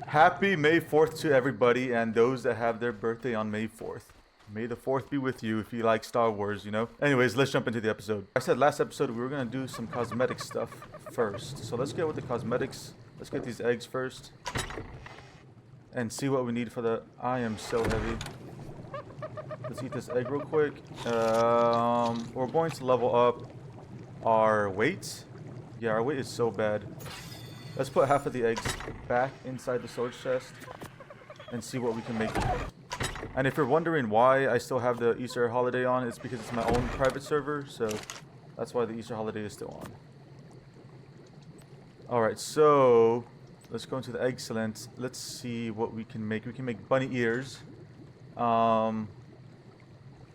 Happy May 4th to everybody and those that have their birthday on May 4th. May the 4th be with you if you like Star Wars, you know? Anyways, let's jump into the episode. I said last episode we were going to do some cosmetic stuff first. So let's get with the cosmetics. Let's get these eggs first. And see what we need for that. I am so heavy. Let's eat this egg real quick. We're going to level up our weight. Yeah, our weight is so bad. Let's put half of the eggs back inside the storage chest and see what we can make. And if you're wondering why I still have the Easter holiday on, it's because it's my own private server, so that's why the Easter holiday is still on. Alright, so let's go into the excellent. Let's see what we can make. We can make bunny ears.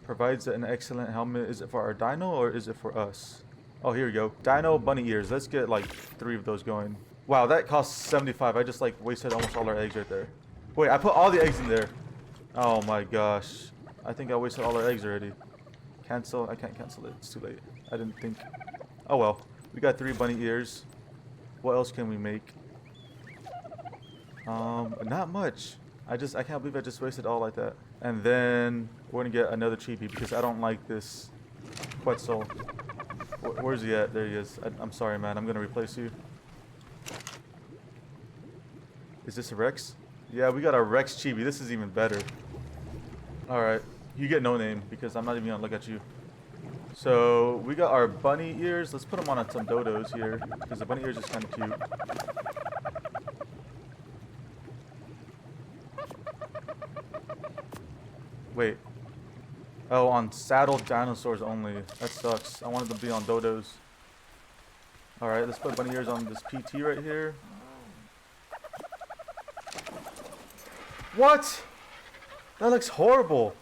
Provides an excellent helmet. Is it for our dino or is it for us? Oh, here we go. Dino bunny ears. Let's get like 3 of those going. Wow, that costs 75. I just like wasted almost all our eggs right there. Wait, I put all the eggs in there. Oh my gosh. I think I wasted all our eggs already. Cancel. I can't cancel it. It's too late. I didn't think. Oh well. We got 3 bunny ears. What else can we make? Not much. I can't believe I just wasted all like that. And then we're gonna get another chibi because I don't like this Quetzal. Where's he at? There he is. I'm sorry, man. I'm gonna replace you. Is this a Rex? Yeah, we got a Rex chibi. This is even better. Alright. You get no name because I'm not even gonna look at you. So, we got our bunny ears. Let's put them on some dodos here because the bunny ears is kind of cute. Wait. Oh, on saddled dinosaurs only. That sucks. I wanted them to be on dodos. Alright, let's put bunny ears on this PT right here. What? That looks horrible.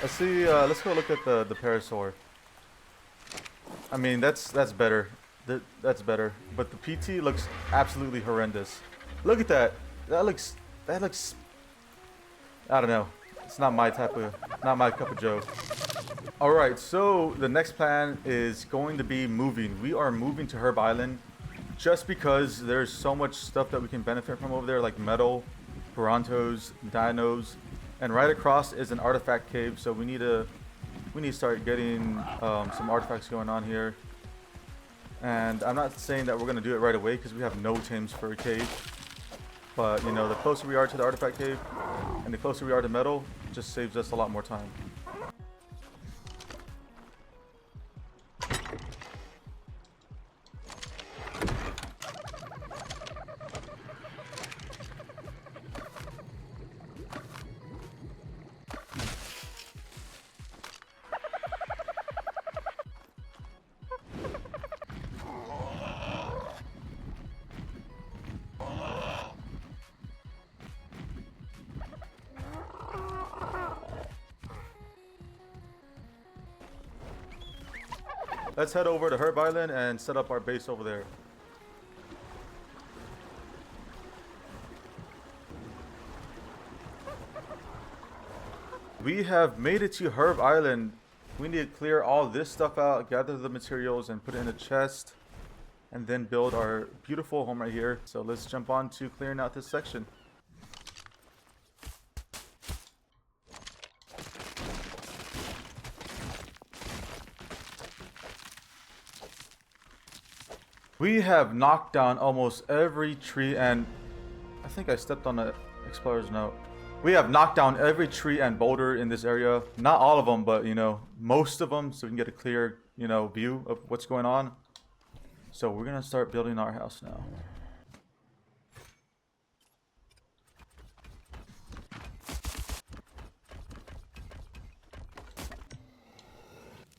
Let's see. Let's go look at the parasaur. I mean, that's better. That's better. But the PT looks absolutely horrendous. Look at that. That looks. I don't know. It's not my cup of joe. All right. So the next plan is going to be moving. We are moving to Herb Island, just because there's so much stuff that we can benefit from over there, like metal, Brontos, dinos, and right across is an artifact cave. So we need to start getting some artifacts going on here. And I'm not saying that we're gonna do it right away because we have no tames for a cave. But you know, the closer we are to the artifact cave, and the closer we are to metal, it just saves us a lot more time. Let's head over to Herb Island and set up our base over there. We have made it to Herb Island. We need to clear all this stuff out, gather the materials, and put it in a chest, and then build our beautiful home right here. So let's jump on to clearing out this section. We have knocked down almost every tree, and I think I stepped on an explorer's note. We have knocked down every tree and boulder in this area. Not all of them, but you know, most of them, so we can get a clear, you know, view of what's going on. So we're gonna start building our house now.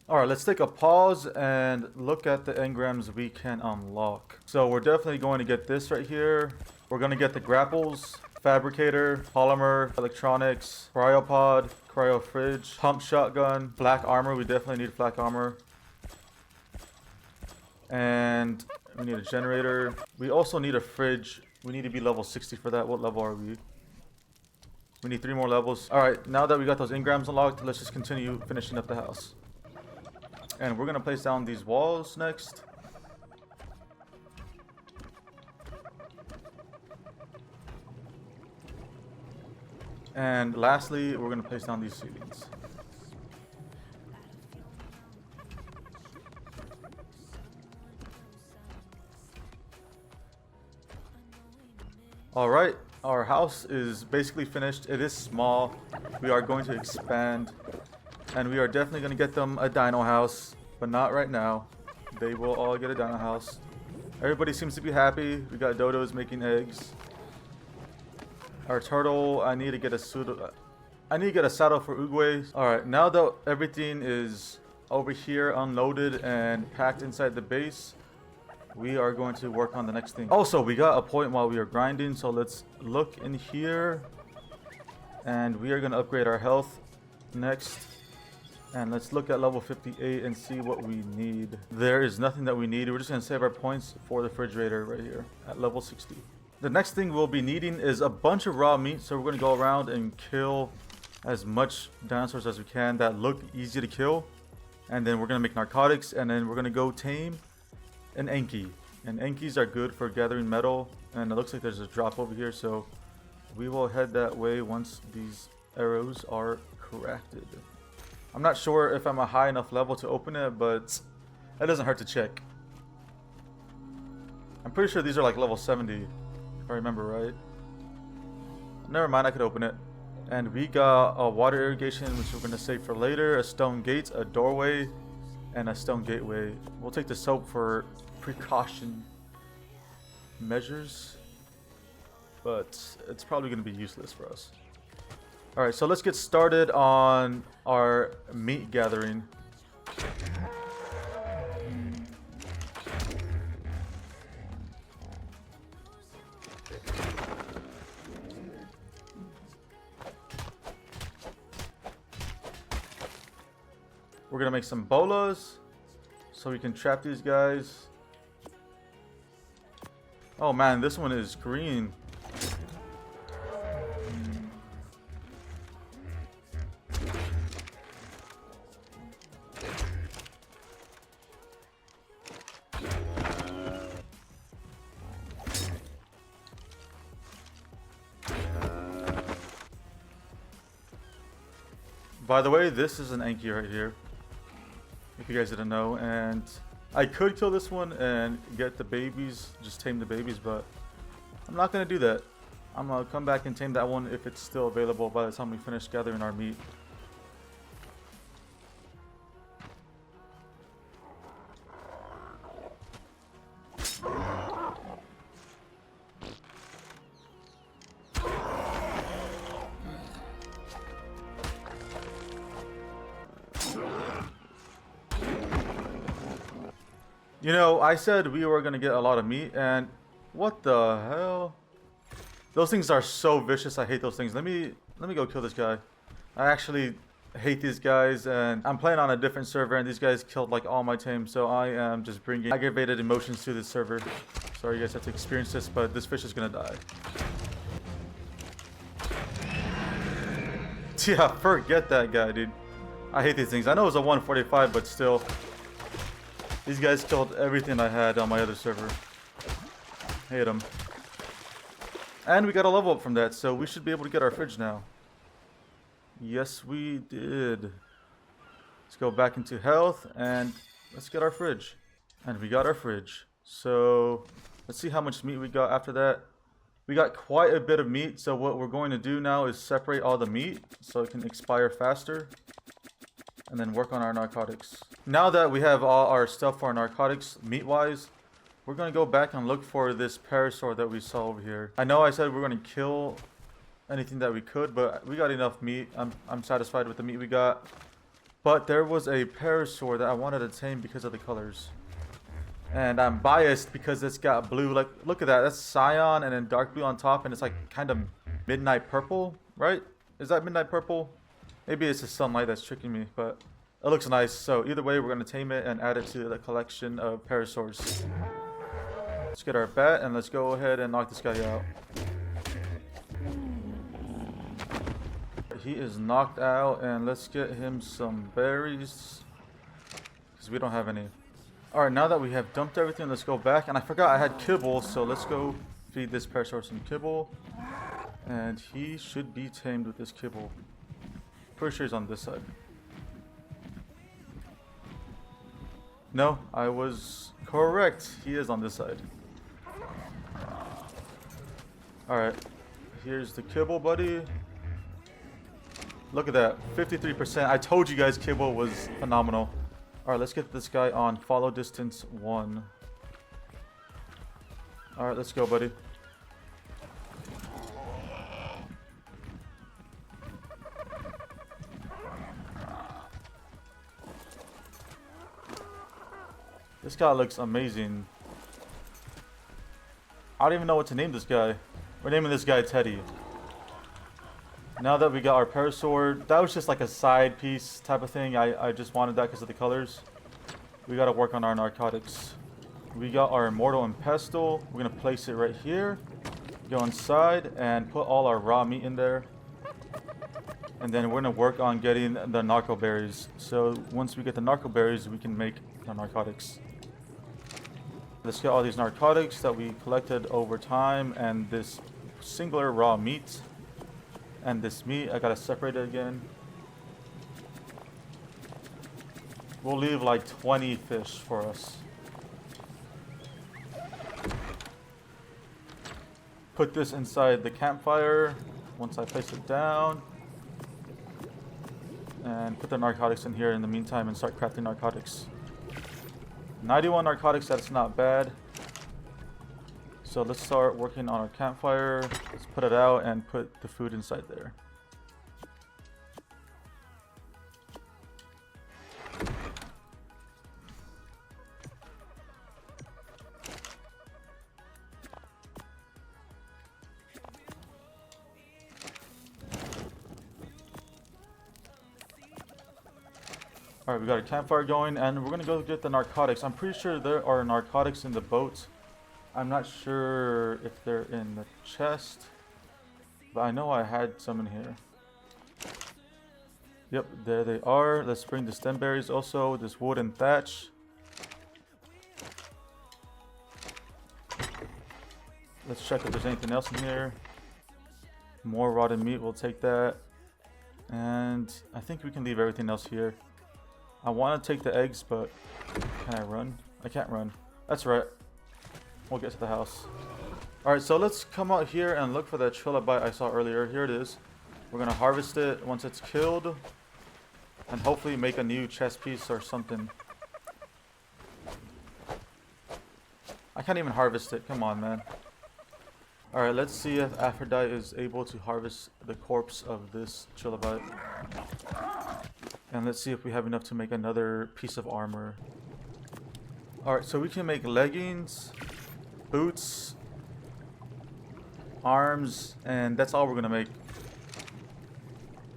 Alright, let's take a pause and look at the engrams we can unlock. So we're definitely going to get this right here. We're going to get the grapples, fabricator, polymer, electronics, cryopod, cryo fridge, pump shotgun, black armor. We definitely need black armor. And we need a generator. We also need a fridge. We need to be level 60 for that. What level are we? We need 3 more levels. Alright, now that we got those engrams unlocked, let's just continue finishing up the house. And we're gonna place down these walls next. And lastly, we're going to place down these ceilings. Alright, our house is basically finished. It is small. We are going to expand. And we are definitely going to get them a dino house. But not right now. They will all get a dino house. Everybody seems to be happy. We got dodos making eggs. Our turtle, I need to get a saddle for Uguay. Alright, now that everything is over here unloaded and packed inside the base, we are going to work on the next thing. Also, we got a point while we are grinding, so let's look in here. And we are going to upgrade our health next. And let's look at level 58 and see what we need. There is nothing that we need. We're just going to save our points for the refrigerator right here at level 60. The next thing we'll be needing is a bunch of raw meat. So we're going to go around and kill as much dinosaurs as we can that look easy to kill. And then we're going to make narcotics. And then we're going to go tame an Enki. And Enkis are good for gathering metal. And it looks like there's a drop over here. So we will head that way once these arrows are crafted. I'm not sure if I'm a high enough level to open it, but it doesn't hurt to check. I'm pretty sure these are like level 70, if I remember right. Never mind, I could open it. And we got a water irrigation, which we're going to save for later, a stone gate, a doorway, and a stone gateway. We'll take the soap for precaution measures, but it's probably going to be useless for us. Alright, so let's get started on our meat gathering. We're gonna make some bolas so we can trap these guys. Oh man, this one is green. By the way, this is an Enki right here, if you guys didn't know, and I could kill this one and get the babies, just tame the babies, but I'm not going to do that. I'm going to come back and tame that one if it's still available by the time we finish gathering our meat. You know, I said we were going to get a lot of meat, and what the hell? Those things are so vicious. I hate those things. Let me go kill this guy. I actually hate these guys, and I'm playing on a different server, and these guys killed like all my team, so I am just bringing aggravated emotions to this server. Sorry you guys have to experience this, but this fish is going to die. Yeah, forget that guy, dude. I hate these things. I know it was a 145, but still. These guys killed everything I had on my other server. Hate them. And we got a level up from that, so we should be able to get our fridge now. Yes, we did. Let's go back into health, and let's get our fridge. And we got our fridge. So, let's see how much meat we got after that. We got quite a bit of meat, so what we're going to do now is separate all the meat so it can expire faster. And then work on our narcotics. Now that we have all our stuff for our narcotics, meat-wise, we're going to go back and look for this parasaur that we saw over here. I know I said we're going to kill anything that we could, but we got enough meat. I'm satisfied with the meat we got. But there was a parasaur that I wanted to tame because of the colors. And I'm biased because it's got blue. Like, look at that. That's cyan and then dark blue on top, and it's like kind of midnight purple, right? Is that midnight purple? Maybe it's the sunlight that's tricking me, but it looks nice. So either way, we're going to tame it and add it to the collection of parasaurs. Let's get our bat and let's go ahead and knock this guy out. He is knocked out, and let's get him some berries because we don't have any. Alright, now that we have dumped everything, let's go back. And I forgot I had kibble, so let's go feed this parasaur some kibble. And he should be tamed with this kibble. Pretty sure he's on this side. No, I was correct. He is on this side. Alright. Here's the kibble, buddy. Look at that. 53%. I told you guys kibble was phenomenal. Alright, let's get this guy on follow distance 1. Alright, let's go, buddy. This guy looks amazing. I don't even know what to name this guy. We're naming this guy Teddy. Now that we got our parasword, that was just like a side piece type of thing. I just wanted that because of the colors. We got to work on our narcotics. We got our immortal and pestle. We're going to place it right here. Go inside and put all our raw meat in there. And then we're going to work on getting the narco berries. So once we get the narco berries, we can make the narcotics. Let's get all these narcotics that we collected over time and this singular raw meat. And this meat, I gotta separate it again. We'll leave like 20 fish for us. Put this inside the campfire once I place it down. And put the narcotics in here in the meantime and start crafting narcotics. 91 narcotics, that's not bad. So let's start working on our campfire. Let's put it out and put the food inside there. Alright, we got a campfire going and we're gonna go get the narcotics. I'm pretty sure there are narcotics in the boat. I'm not sure if they're in the chest, but I know I had some in here. Yep, there they are. Let's bring the stem berries also, this wood and thatch. Let's check if there's anything else in here. More rotten meat, we'll take that. And I think we can leave everything else here. I want to take the eggs, but can I run? I can't run. That's right. We'll get to the house. Alright, so let's come out here and look for that trilobite I saw earlier. Here it is. We're going to harvest it once it's killed. And hopefully make a new chest piece or something. I can't even harvest it. Come on, man. Alright, let's see if Aphrodite is able to harvest the corpse of this trilobite. And let's see if we have enough to make another piece of armor. Alright, so we can make leggings, boots, arms, and that's all we're gonna make.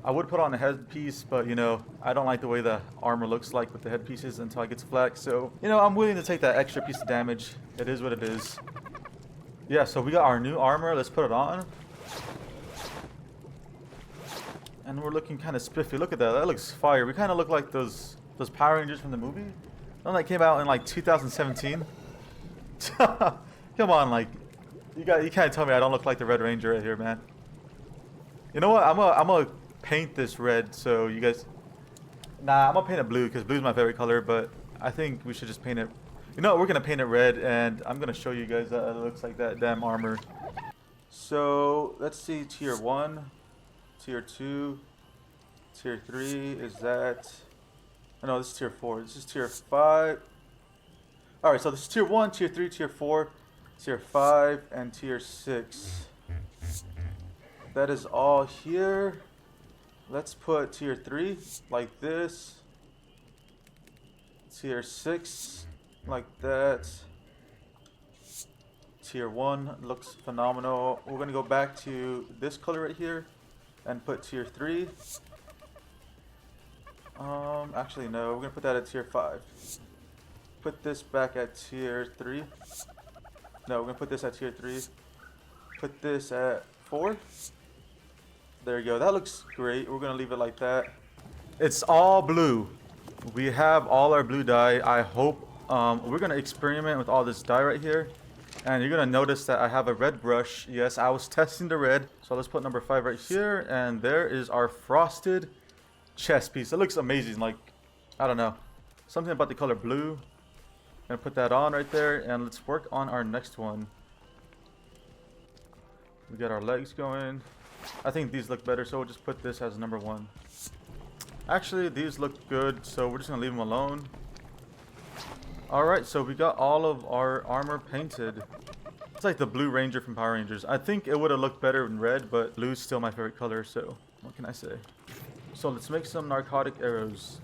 I would put on a headpiece, but you know, I don't like the way the armor looks like with the headpieces until it gets flak. So, you know, I'm willing to take that extra piece of damage. It is what it is. Yeah, so we got our new armor. Let's put it on. And we're looking kind of spiffy. Look at that. That looks fire. We kind of look like those Power Rangers from the movie. One that came out in like 2017. Come on, like you can't tell me I don't look like the Red Ranger right here, man. You know what? I'm gonna paint this red so you guys. Nah, I'm gonna paint it blue because blue's my favorite color. But I think we should just paint it. You know what? We're gonna paint it red, and I'm gonna show you guys that it looks like that damn armor. So let's see, tier 1. Tier 2, tier 3, is that... Oh, no, this is tier 4. This is tier 5. Alright, so this is tier 1, tier 3, tier 4, tier 5, and tier 6. That is all here. Let's put tier 3 like this. Tier 6 like that. Tier 1 looks phenomenal. We're going to go back to this color right here. And put tier 3. Actually no, we're gonna put that at tier 5. Put this back at tier 3. No, we're gonna put this at tier 3. Put this at 4. There you go. That looks great. We're gonna leave it like that. It's all blue. We have all our blue dye. I hope we're gonna experiment with all this dye right here. And you're gonna notice that I have a red brush. Yes, I was testing the red. So let's put number 5 right here. And there is our frosted chest piece. It looks amazing. Like, I don't know. Something about the color blue. Gonna put that on right there. And let's work on our next one. We got our legs going. I think these look better, so we'll just put this as number 1. Actually, these look good, so we're just gonna leave them alone. Alright, so we got all of our armor painted. It's like the Blue Ranger from Power Rangers. I think it would have looked better in red, but blue's still my favorite color, so what can I say? So let's make some narcotic arrows.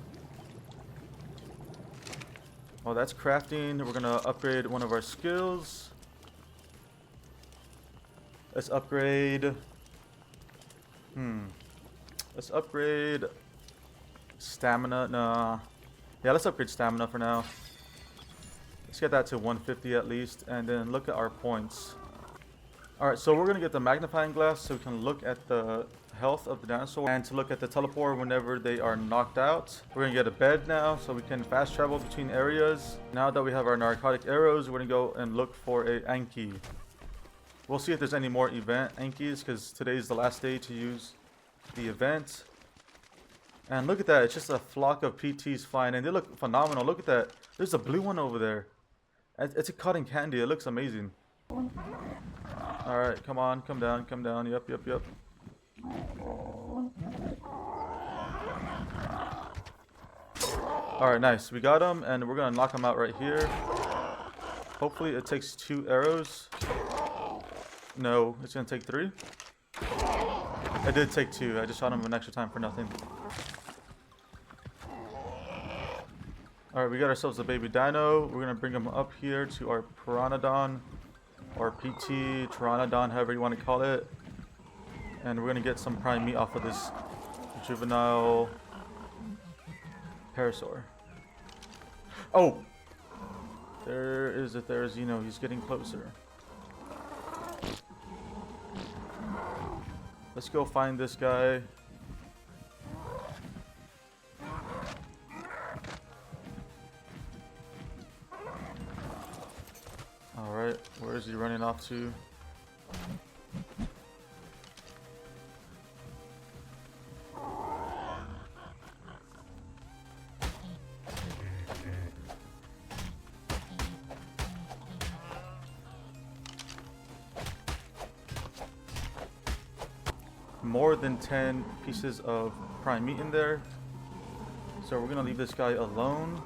Well, that's crafting. We're gonna upgrade one of our skills. Let's upgrade... Let's upgrade... Stamina. Nah. Yeah, let's upgrade stamina for now. Let's get that to 150 at least. And then look at our points. Alright, so we're going to get the magnifying glass so we can look at the health of the dinosaur. And to look at the teleport whenever they are knocked out. We're going to get a bed now so we can fast travel between areas. Now that we have our narcotic arrows, we're going to go and look for a Anki. We'll see if there's any more event Ankis, because today's the last day to use the event. And look at that, it's just a flock of PTs flying, and they look phenomenal. Look at that, there's a blue one over there. It's a cotton candy, it looks amazing. Alright, come on, come down, yep. Alright, nice, we got him, and we're gonna knock him out right here. Hopefully it takes 2 arrows. No, it's gonna take 3. I did take 2, I just shot him an extra time for nothing. Alright, we got ourselves a baby dino. We're going to bring him up here to our Pteranodon, or PT, Pteranodon, however you want to call it. And we're going to get some prime meat off of this juvenile parasaur. Oh! There is a Therizino. He's getting closer. Let's go find this guy. Alright, where is he running off to? More than 10 pieces of prime meat in there. So we're gonna leave this guy alone.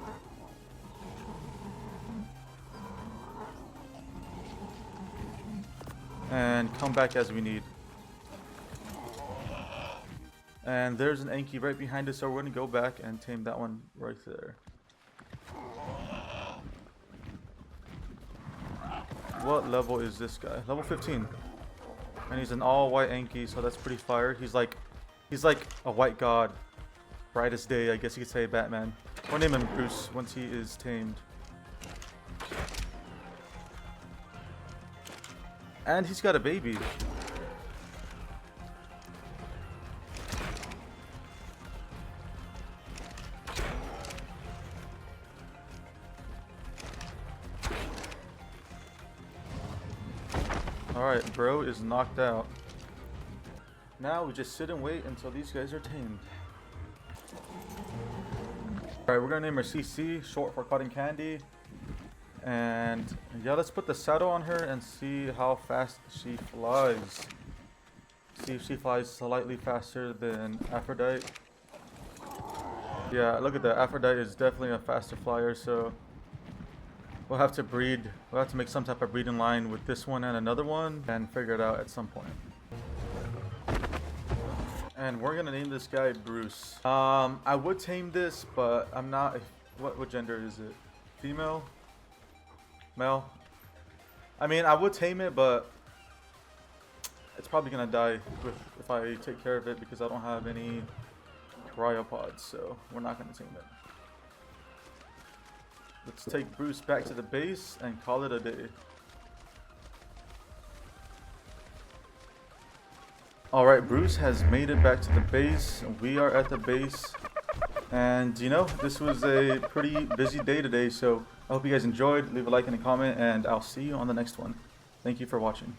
And come back as we need. And there's an Anki right behind us, so we're going to go back and tame that one right there. What level is this guy? Level 15. And he's an all-white Anki, so that's pretty fire. He's like a white god. Brightest day, I guess you could say, Batman. We'll name him Bruce once he is tamed. And he's got a baby. Alright, bro is knocked out. Now we just sit and wait until these guys are tamed. Alright, we're gonna name her CC, short for cotton candy. And yeah, let's put the saddle on her and see how fast she flies. See if she flies slightly faster than Aphrodite. Yeah, look at that. Aphrodite is definitely a faster flyer, so we'll have to breed. We'll have to make some type of breeding line with this one and another one and figure it out at some point. And we're gonna name this guy Bruce. I would tame this, but I'm not. What gender is it? Female? Male? I mean, I would tame it, but it's probably gonna die if I take care of it because I don't have any cryopods, so we're not gonna tame it. Let's take Bruce back to the base and call it a day. Alright, Bruce has made it back to the base. We are at the base. And you know, this was a pretty busy day today, so I hope you guys enjoyed. Leave a like and a comment, and I'll see you on the next one. Thank you for watching.